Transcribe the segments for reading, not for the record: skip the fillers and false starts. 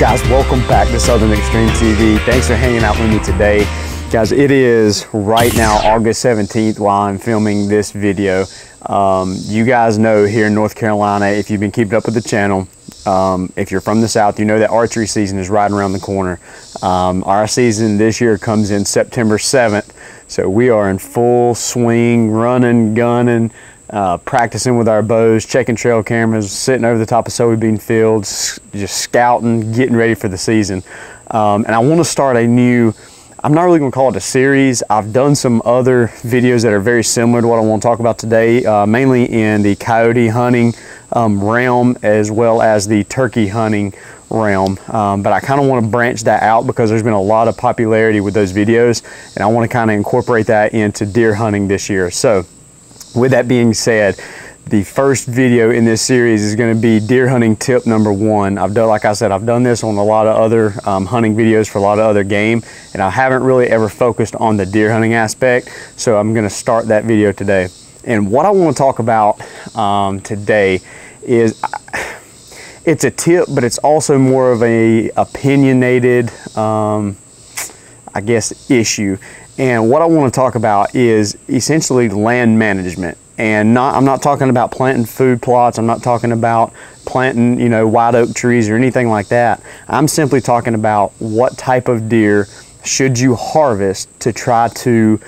Guys, welcome back to Southern Extreme TV. Thanks for hanging out with me today. Guys, it is right now August 17th while I'm filming this video. You guys know here in North Carolina, if you've been keeping up with the channel, if you're from the South, you know that archery season is right around the corner. Our season this year comes in September 7th, so we are in full swing, running, gunning, practicing with our bows, checking trail cameras, sitting over the top of soybean fields, just scouting, getting ready for the season. And I want to start a new, I'm not really going to call it a series. I've done some other videos that are very similar to what I want to talk about today, mainly in the coyote hunting realm as well as the turkey hunting realm. But I kind of want to branch that out because there's been a lot of popularity with those videos, and I want to kind of incorporate that into deer hunting this year. So with that being said, the first video in this series is going to be deer hunting tip number 1. I've done, like I said, I've done this on a lot of other hunting videos for a lot of other game, and I haven't really ever focused on the deer hunting aspect, so I'm going to start that video today. And what I want to talk about today is, it's a tip, but it's also more of a opinionated, I guess, issue. And what I want to talk about is essentially land management. And I'm not talking about planting food plots. I'm not talking about planting, you know, white oak trees or anything like that. I'm simply talking about what type of deer should you harvest to try to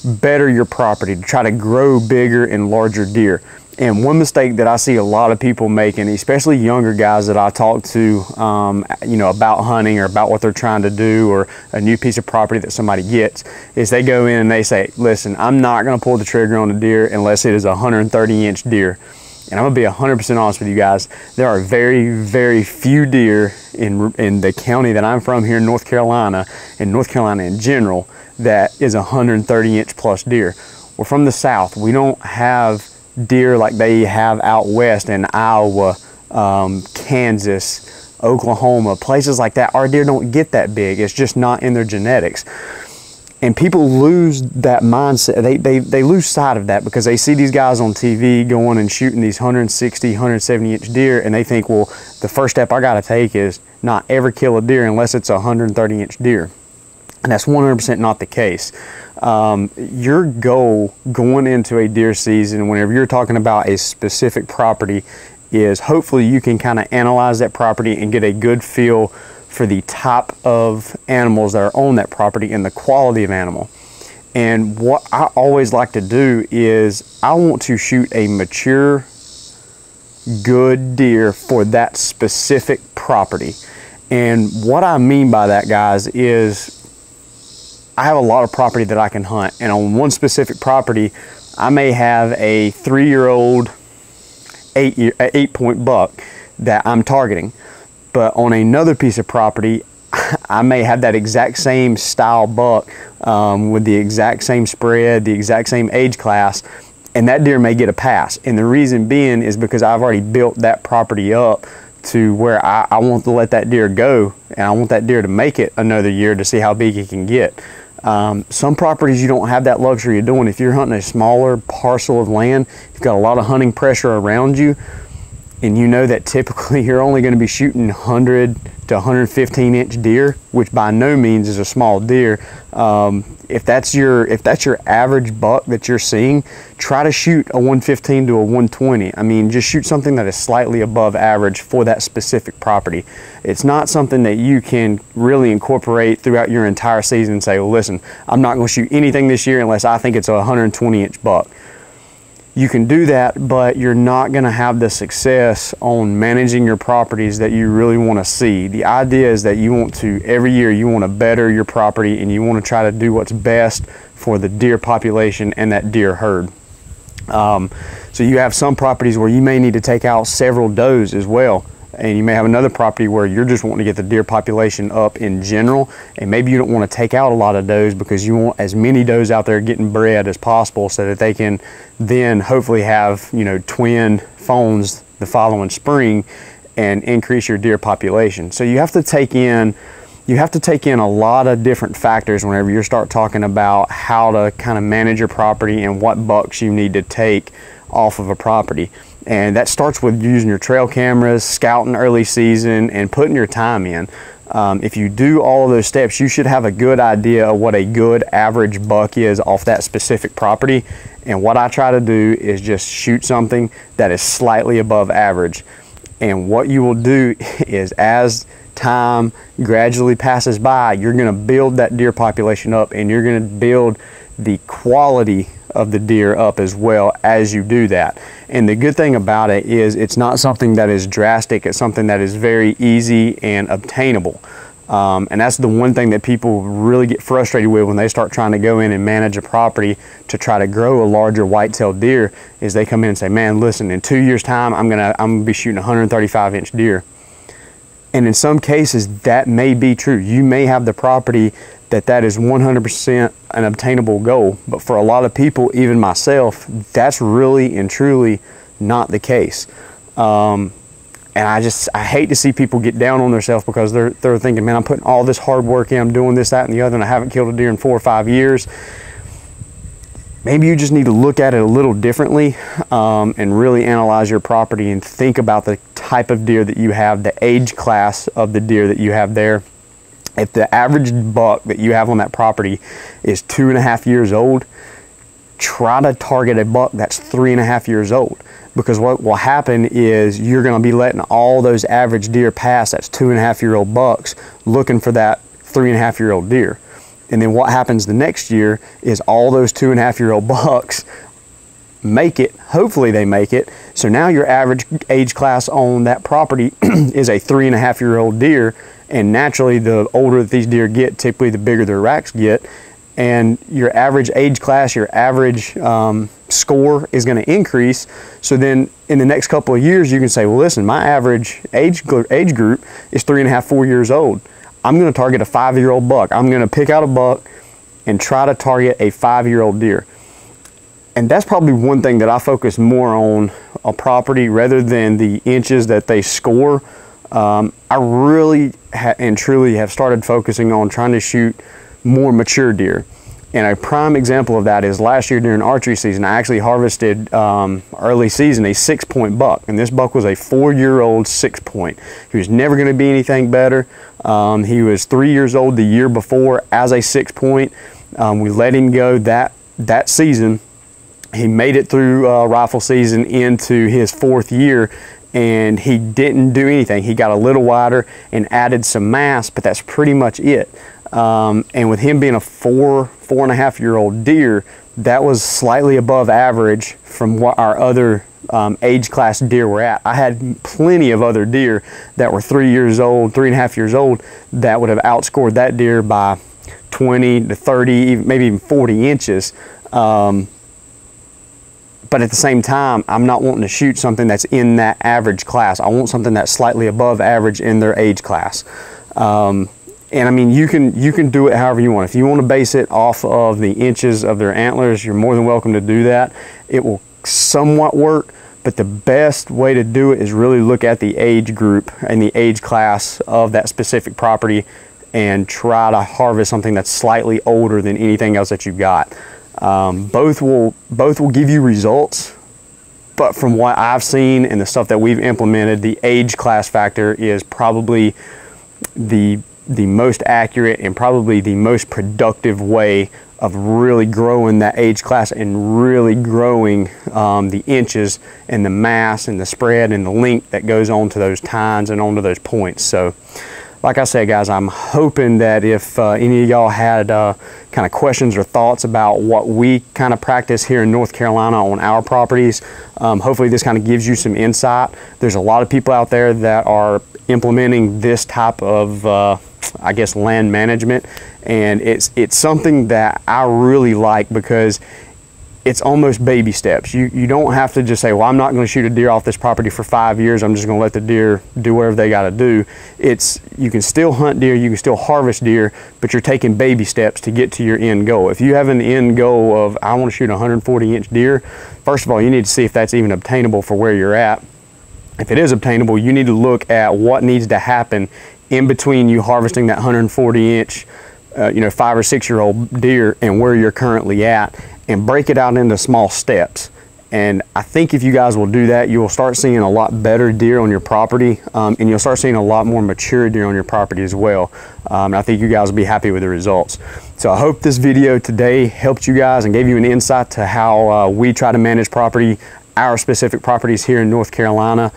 better your property, to try to grow bigger and larger deer. And one mistake that I see a lot of people making, especially younger guys that I talk to, you know, about hunting or about what they're trying to do or a new piece of property that somebody gets, is they go in and they say, listen, I'm not going to pull the trigger on a deer unless it is a 130-inch deer. And I'm going to be 100% honest with you guys. There are very, very few deer in the county that I'm from here in North Carolina, and North Carolina in general, that is a 130-inch plus deer. We're from the South. We don't have deer like they have out west in Iowa, Kansas, Oklahoma, places like that. Our deer don't get that big. It's just not in their genetics. And people lose that mindset. They lose sight of that because they see these guys on TV going and shooting these 160, 170-inch deer, and they think, well, the first step I got to take is not ever kill a deer unless it's a 130-inch deer. And that's 100% not the case. Your goal going into a deer season, whenever you're talking about a specific property, is hopefully you can kind of analyze that property and get a good feel for the type of animals that are on that property and the quality of animal. And what I always like to do is I want to shoot a mature, good deer for that specific property. And what I mean by that, guys, is I have a lot of property that I can hunt, and on one specific property I may have a 3-year-old 8-point buck that I'm targeting, but on another piece of property I may have that exact same style buck with the exact same spread, the exact same age class, and that deer may get a pass. And the reason being is because I've already built that property up to where I want to let that deer go, and I want that deer to make it another year to see how big it can get. Some properties you don't have that luxury of doing. If you're hunting a smaller parcel of land, you've got a lot of hunting pressure around you, and you know that typically you're only going to be shooting 100 to 115-inch deer, which by no means is a small deer. If that's your average buck that you're seeing, try to shoot a 115 to a 120. I mean, just shoot something that is slightly above average for that specific property. It's not something that you can really incorporate throughout your entire season and say, well, listen, I'm not going to shoot anything this year unless I think it's a 120-inch buck. You can do that, but you're not going to have the success on managing your properties that you really want to see. The idea is that you want to, every year, you want to better your property, and you want to try to do what's best for the deer population and that deer herd. So you have some properties where you may need to take out several does as well. And you may have another property where you're just wanting to get the deer population up in general, and maybe you don't want to take out a lot of does because you want as many does out there getting bred as possible so that they can then hopefully have, you know, twin fawns the following spring and increase your deer population. So you have to take in a lot of different factors whenever you start talking about how to kind of manage your property and what bucks you need to take off of a property. And that starts with using your trail cameras, scouting early season, and putting your time in. If you do all of those steps, you should have a good idea of what a good average buck is off that specific property. And what I try to do is just shoot something that is slightly above average. And what you will do is, as time gradually passes by, you're going to build that deer population up, and you're going to build the quality of the deer up as well as you do that. And the good thing about it is it's not something that is drastic. It's something that is very easy and obtainable. And that's the one thing that people really get frustrated with when they start trying to go in and manage a property to try to grow a larger white-tailed deer, is they come in and say, man, listen, in 2 years time, I'm gonna be shooting 135-inch deer. And in some cases that may be true. You may have the property that is 100% an obtainable goal, but for a lot of people, even myself, that's really and truly not the case. And I hate to see people get down on themselves because they're thinking, man, I'm putting all this hard work in, I'm doing this, that, and the other, and I haven't killed a deer in 4 or 5 years. Maybe you just need to look at it a little differently, and really analyze your property and think about the type of deer that you have, the age class of the deer that you have there. If the average buck that you have on that property is 2.5 years old, try to target a buck that's 3.5 years old. Because what will happen is you're going to be letting all those average deer pass, that's 2.5-year-old bucks, looking for that 3.5-year-old deer. And then what happens the next year is all those 2.5-year-old bucks make it. Hopefully they make it. So now your average age class on that property is a 3.5-year-old deer. And naturally, the older that these deer get, typically the bigger their racks get. And your average age class, your average score is going to increase. So then in the next couple of years, you can say, well, listen, my average age group is 3.5, 4 years old. I'm going to target a 5-year-old buck. I'm going to pick out a buck and try to target a 5-year-old deer. And that's probably one thing that I focus more on a property rather than the inches that they score. I really and truly have started focusing on trying to shoot more mature deer. And a prime example of that is last year during archery season, I actually harvested early season a 6-point buck. And this buck was a 4-year-old 6-point. He was never going to be anything better. He was 3 years old the year before as a 6-point. We let him go that season. He made it through rifle season into his 4th year, and he didn't do anything. He got a little wider and added some mass, but that's pretty much it. And with him being a 4.5-year-old deer, that was slightly above average from what our other age class deer were at. I had plenty of other deer that were 3 years old, 3.5 years old, that would have outscored that deer by 20 to 30, maybe even 40 inches. But at the same time, I'm not wanting to shoot something that's in that average class. I want something that's slightly above average in their age class. And I mean, you can do it however you want. If you want to base it off of the inches of their antlers, you're more than welcome to do that. It will somewhat work, but the best way to do it is really look at the age group and the age class of that specific property and try to harvest something that's slightly older than anything else that you've got. Both will give you results, but from what I've seen and the stuff that we've implemented, the age class factor is probably the most accurate and probably the most productive way of really growing that age class and really growing the inches and the mass and the spread and the length that goes onto those tines and onto those points. So like I said, guys, I'm hoping that if any of y'all had kind of questions or thoughts about what we kind of practice here in North Carolina on our properties, hopefully this kind of gives you some insight. There's a lot of people out there that are implementing this type of, I guess, land management, and it's something that I really like because it's almost baby steps. You don't have to just say, well, I'm not going to shoot a deer off this property for 5 years. I'm just going to let the deer do whatever they got to do. You can still hunt deer, you can still harvest deer, but you're taking baby steps to get to your end goal. If you have an end goal of, I want to shoot a 140-inch deer, first of all, you need to see if that's even obtainable for where you're at. If it is obtainable, you need to look at what needs to happen in between you harvesting that 140-inch, 5 or 6 year old deer and where you're currently at, and break it out into small steps And I think if you guys will do that, you will start seeing a lot better deer on your property, and you'll start seeing a lot more mature deer on your property as well. And I think you guys will be happy with the results. So I hope this video today helped you guys and gave you an insight to how we try to manage property, our specific properties here in North Carolina.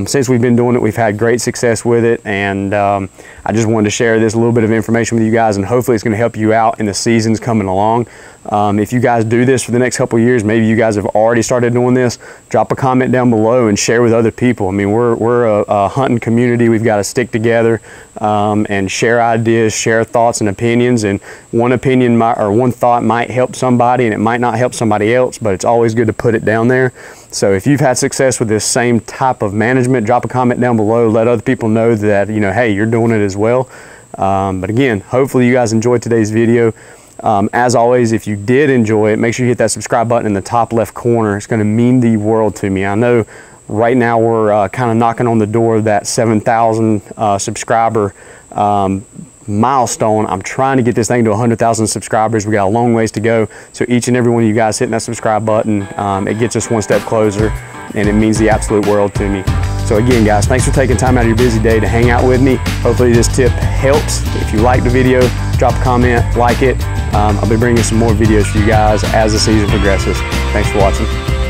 Since we've been doing it, we've had great success with it, and I just wanted to share this little bit of information with you guys, and hopefully it's going to help you out in the seasons coming along. If you guys do this for the next couple of years, maybe you guys have already started doing this, drop a comment down below and share with other people. I mean, we're a hunting community. We've got to stick together and share ideas, share thoughts and opinions, and one opinion or one thought might help somebody and it might not help somebody else, but it's always good to put it down there. So if you've had success with this same type of management, drop a comment down below, let other people know that, you know, hey, you're doing it as well. But again, hopefully you guys enjoyed today's video. As always, if you did enjoy it, make sure you hit that subscribe button in the top left corner. It's going to mean the world to me. I know right now we're kind of knocking on the door of that 7,000 subscriber milestone. I'm trying to get this thing to 100,000 subscribers. We got a long ways to go. So each and every one of you guys hitting that subscribe button, it gets us one step closer, and it means the absolute world to me. So again, guys, thanks for taking time out of your busy day to hang out with me. Hopefully this tip helps. If you like the video, drop a comment, like it. I'll be bringing some more videos for you guys as the season progresses. Thanks for watching.